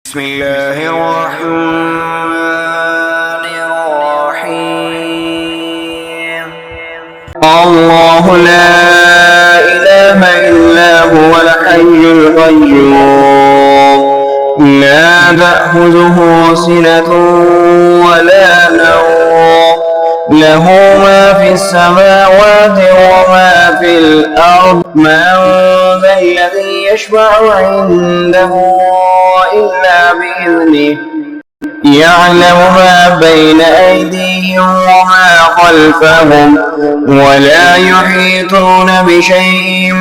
بسم الله الرحمن الرحيم. الله لا إله إلا هو الحي القيوم لا تأخذه سنة ولا نوم له ما في السماوات وما في الأرض من ذا الذي يشفع عنده إلا بإذنه يعلم ما بين أيديهم وما خلفهم ولا يحيطون بشيء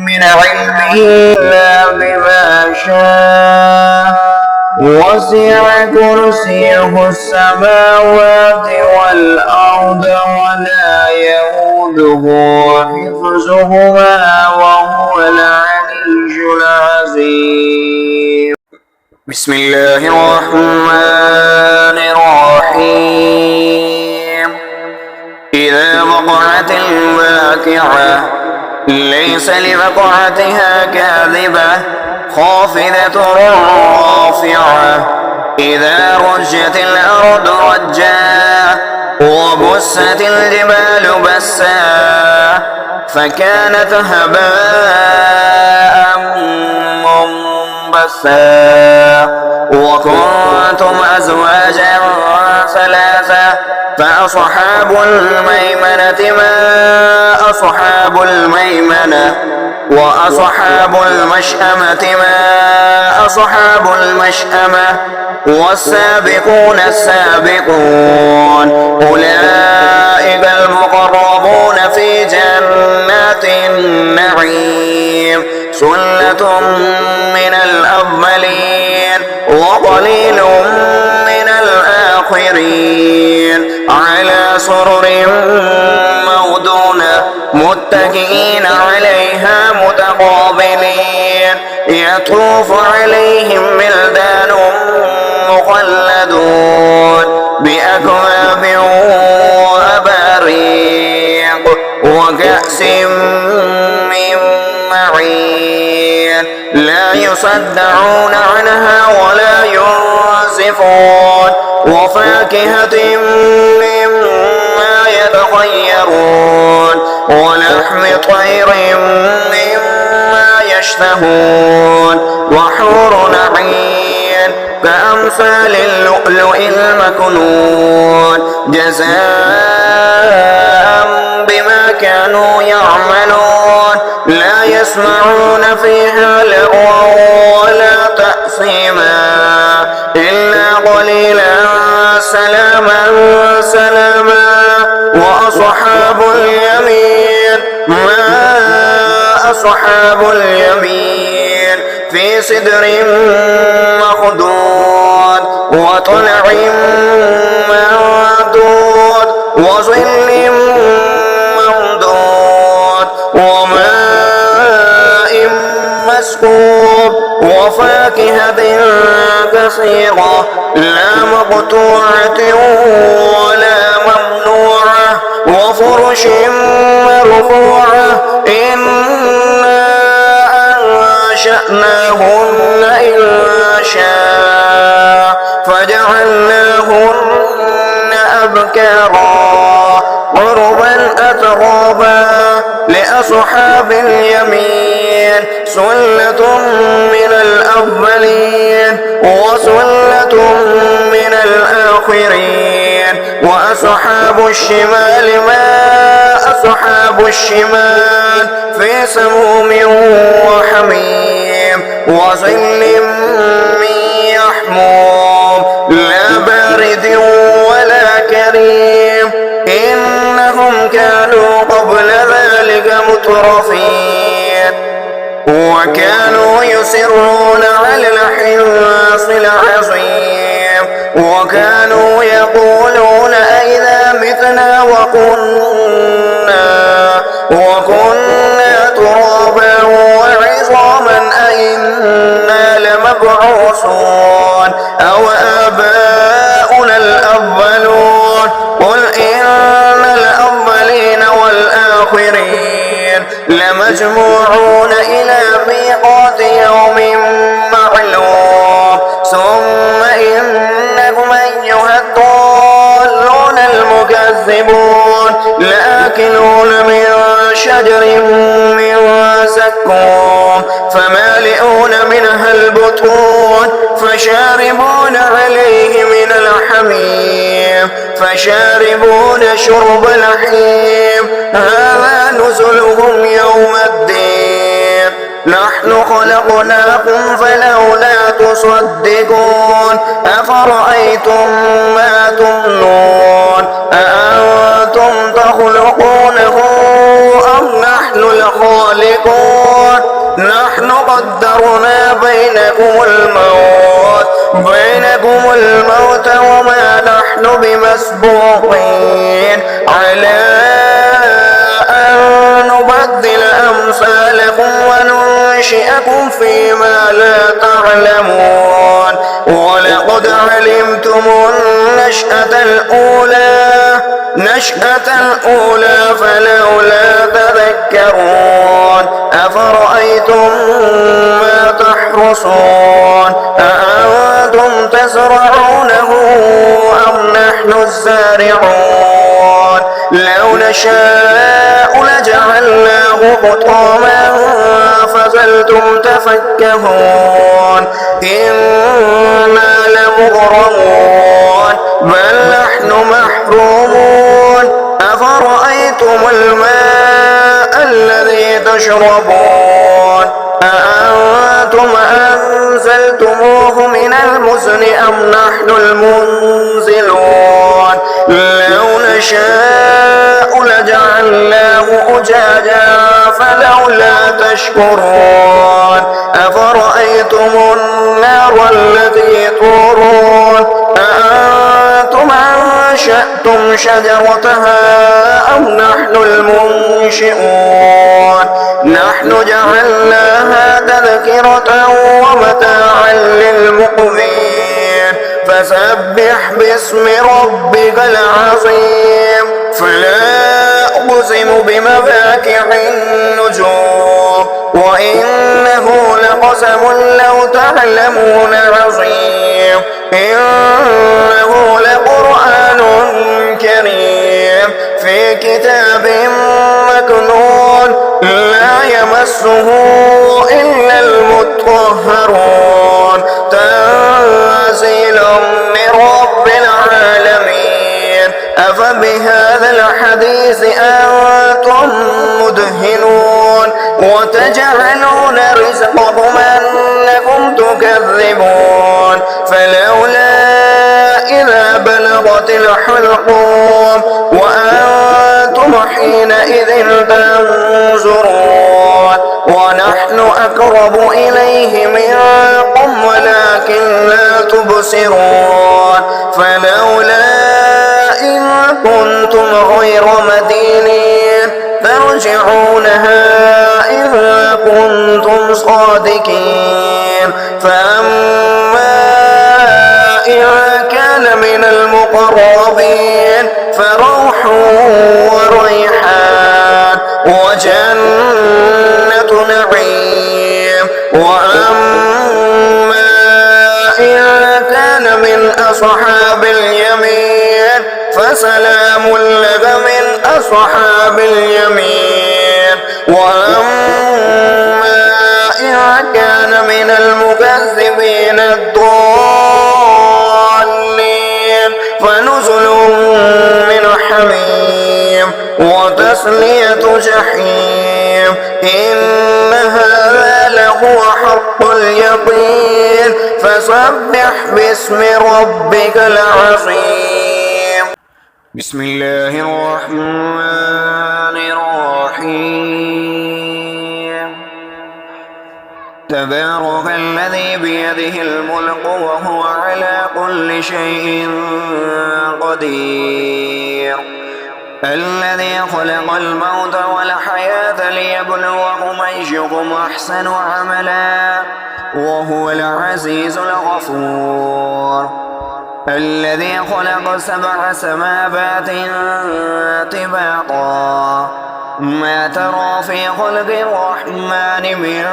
من علمه إلا بما شاء وسع كرسيه السماوات والأرض ولا يئوده حفظهما وهو العلي العظيم. بسم الله الرحمن الرحيم. إذا وقعت الواقعة ليس لوقعتها كاذبة خافضة رافعة إذا رجت الأرض رجا وبست الجبال بسا فكانت هباء منبثا وكنتم أزواجا ثلاثة فأصحاب الميمنة ما أصحاب الميمنة وأصحاب المشأمة ما أصحاب المشأمة والسابقون السابقون أولئك المقربون في جنات النعيم ثلة من الأولين وقليل من الآخرين على سرر موضونة متكئين عليها متقابلين يطوف عليهم ولدان مخلدون بأكواب وأباريق وكأس من معين لا يصدعون عنها ولا ينزفون وفاكهة مما يتخيرون ولحم طير مما يشتهون وحور عين كأمثال اللؤلؤ المكنون جزاء بما كانوا يعملون لا يسمعون فيها لغوا ولا تأثيما إلا قليلا سلاما سلاما وأصحاب اليمين ما أصحاب اليمين في سدر مخضود وطلع ممدود وظل ممدود وماء مسكوب وفاكهة كثيرة لا مقطوعة ولا ممنوعة وفرش مرفوعة إنا أنشأناهن إنشاء فجعلناهن أبكارا عربا أترابا لأصحاب اليمين سلة من الأولين وسلة من الآخرين وأصحاب الشمال ما أصحاب الشمال في سموم وحميم وظل من يحموم لا بارد ولا كريم إنهم كانوا قبل ذلك مترفين وكانوا يصرون على الحنث العظيم وكانوا يقولون أئذا متنا وكنا ترابا وعظاما أئنا لمبعوثون أو آباؤنا الأولون قل إن الأولين والآخرين لمجموعون إلى ميقات يوم معلوم فشاربون عليه من الحميم فشاربون شرب الحميم هذا نزلهم يوم الدين نحن خلقناكم فلولا تصدقون أفرأيتم ما تمنون أأنتم تخلقونه أم نحن الخالقون نحن قدرنا بينكم الموت وما نحن بمسبوقين على أن نبدل أمثالكم وننشئكم فيما لا تعلمون ولقد علمتم النشأة الأولى فلولا تذكرون أفرأيتم ما تحرثون أأنتم تزرعونه أم نحن الزارعون لو نشاء لجعلناه حطاما فظلتم تفكهون إنا لمغرمون بل نحن محرومون أفرأيتم الماء الذي تشربون أأنتم أنزلتموه من المزن أم نحن المنزلون لو نشاء لجعلناه أجاجا فلولا تشكرون أفرأيتم النار التي تورون أأنتم أنشأتم شجرتها أم نحن المنشئون نحن جعلناها تذكرة ومتاعا للمقوين فسبح باسم ربك العظيم فلا أقسم بمفاتح النجوم وإنه لقسم لو تعلمون عظيم إنه لقرآن كريم في كتاب مكنون لا يمسه إلا المطهرون تنزيل من رب العالمين أفبهذا الحديث أنتم مدهنون وتجعلون رزقكم أنكم تكذبون فلولا إذا بلغت الحلقوم وأنتم حينئذ تنظرون ونحن أقرب إليه منكم ولكن لا تبصرون فلولا إن كنتم غير مدينين ترجعونها إن كنتم صادقين فأما إن كان من المقربين فروح وريحان وجنة نعيم وأما إن كان من أصحاب اليمين فسلام لك من أصحاب اليمين وأما إن كان من المكذبين الضالين فنزل من حميم وتصلية جحيم إن هذا لهو حق اليقين فسبح باسم ربك العظيم بسم الله الرحمن الرحيم تبارك الذي بيده الملك وهو على كل شيء قدير الذي خلق الموت والحياة ليبلوكم أيكم أحسن عملا وهو العزيز الغفور الذي خلق 7 سماوات طباقا ما ترى في خلق الرحمن من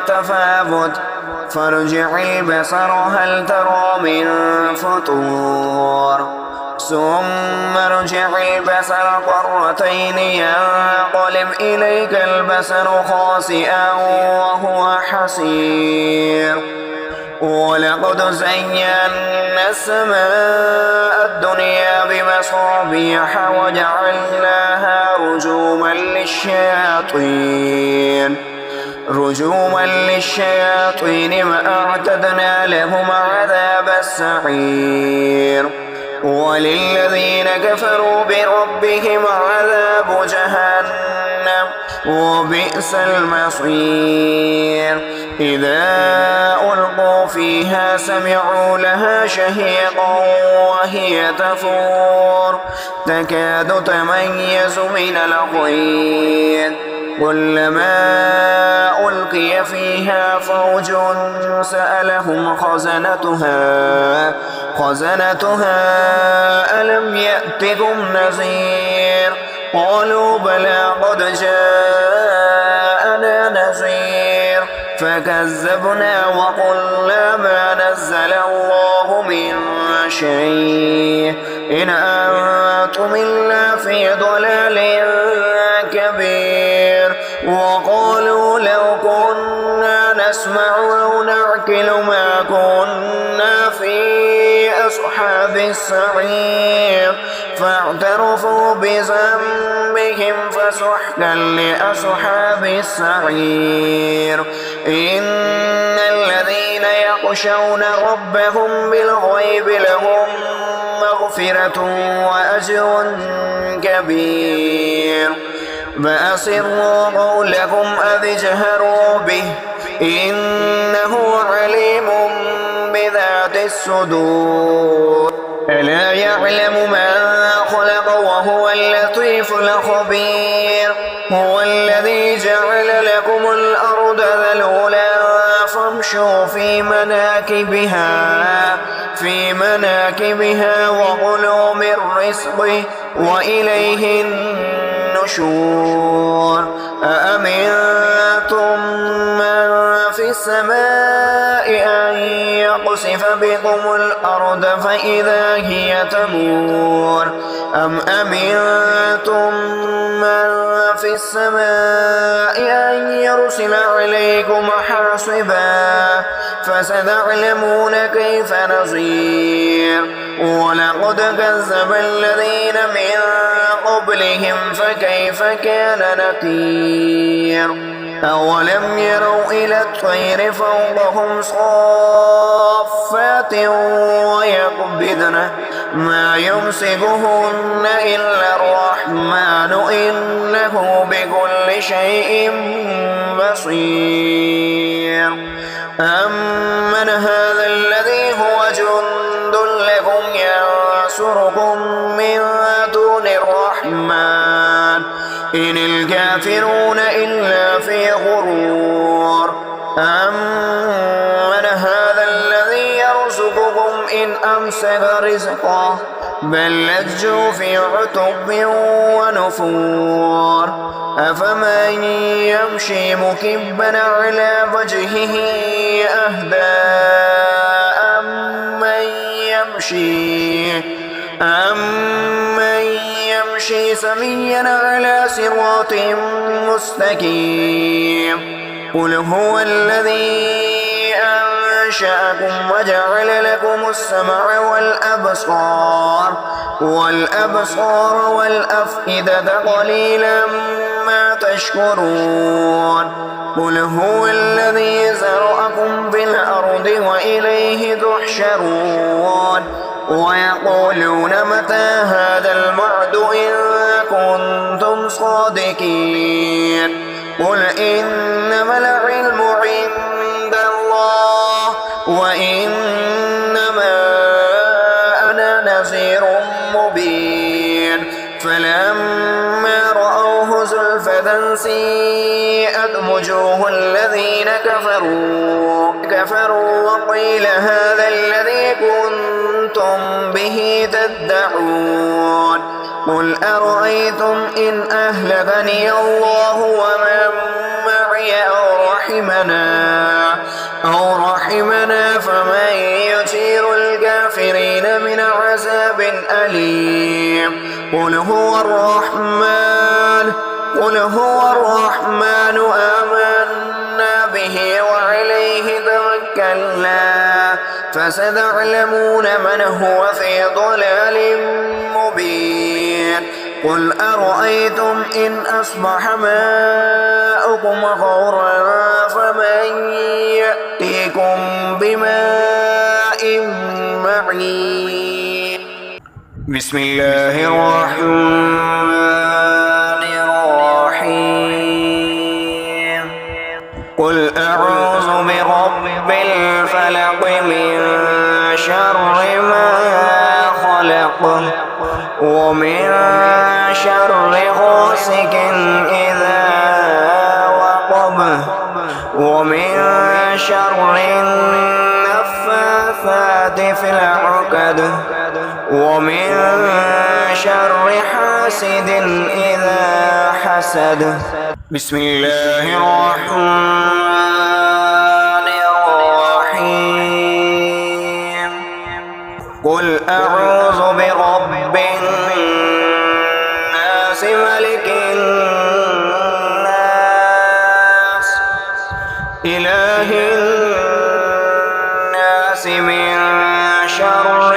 تفاوت فارجع البصر هل ترى من فطور ثم ارجع البصر قرتين ينقلب إليك البصر خاسئا وهو حسير ولقد زينا السماء الدنيا بمصابيح وجعلناها رجوما للشياطين وأعتدنا لهم عذاب السعير وللذين كفروا بربهم عذاب جهنم وبئس المصير إذا ألقوا فيها سمعوا لها شهيقا وهي تفور تكاد تميز من الغيظ كلما ألقي فيها فوج سألهم خزنتها ألم يأتكم نذير قالوا بلى قد جاءنا نذير فكذبنا وقلنا ما نزل الله من شيء إن أنتم إلا في ضلال كبير وقالوا لو كنا نسمع أو نعقل ما كنا في أصحاب السعير فاعترفوا بذنبهم فسحقا لأصحاب السعير إن الذين يخشون ربهم بالغيب لهم مغفرة وأجر كبير فأسروا قولكم أو اجهروا به إنه عليم بذات الصدور ألا يعلم من خلق وهو اللطيف الخبير هو الذي جعل لكم الأرض ذلولا فامشوا في مناكبها وكلوا من رزقه وإليه النشور أأمنتم من في السماء أن يقصف بكم الأرض فإذا هي تمور أم أمنتم من في السماء أن يرسل عليكم حاصبا فستعلمون كيف نذير ولقد كذب الذين من قبلهم فكيف كان نكير أولم يروا إلى الطير فوقهم صافات ويقبضن ما يمسكهن إلا الرحمن إنه بكل شيء بصير أمن هذا الذي هو جند لكم ينصركم من دون الرحمن إن الكافرون إلا في غرور أمن هذا الذي يرزقكم إن أمسك رزقه بل لجوا في عتب ونفور أفمن يمشي مكبا على وجهه أهدى أمن يمشي سميا على صراط مستقيم قل هو الذي أنشأكم وجعل لكم السمع والأبصار والأفئدة قليلا ما تشكرون قل هو الذي زرعكم في الأرض وإليه تحشرون ويقولون متى هذا الوعد إن كنتم صادقين قل إنما العلم عند الله وإنما أنا نذير مبين فلما رأوه زلفة سيئت وجوه الذين كفروا وقيل هذا الذي كنتم به تدعون قل أرأيتم إن أهلكني الله ومن معي أو رحمنا فمن يجير الكافرين من عذاب أليم قل هو الرحمن آمنا به وعليه توكلنا فستعلمون من هو في ضلال مبين قل أرأيتم إن أصبح ماؤكم غورا فمن يأتيكم بماء معين بسم الله الرحمن الرحيم قل أعوذ برب الفلق من شر ما خلق ومن شر غاسق إذا وقب ومن شر النفاثات في العقد ومن شر حاسد إذا حسد بسم الله الرحمن الرحيم قل أعوذ برب الناس ملك الناس إله الناس من شر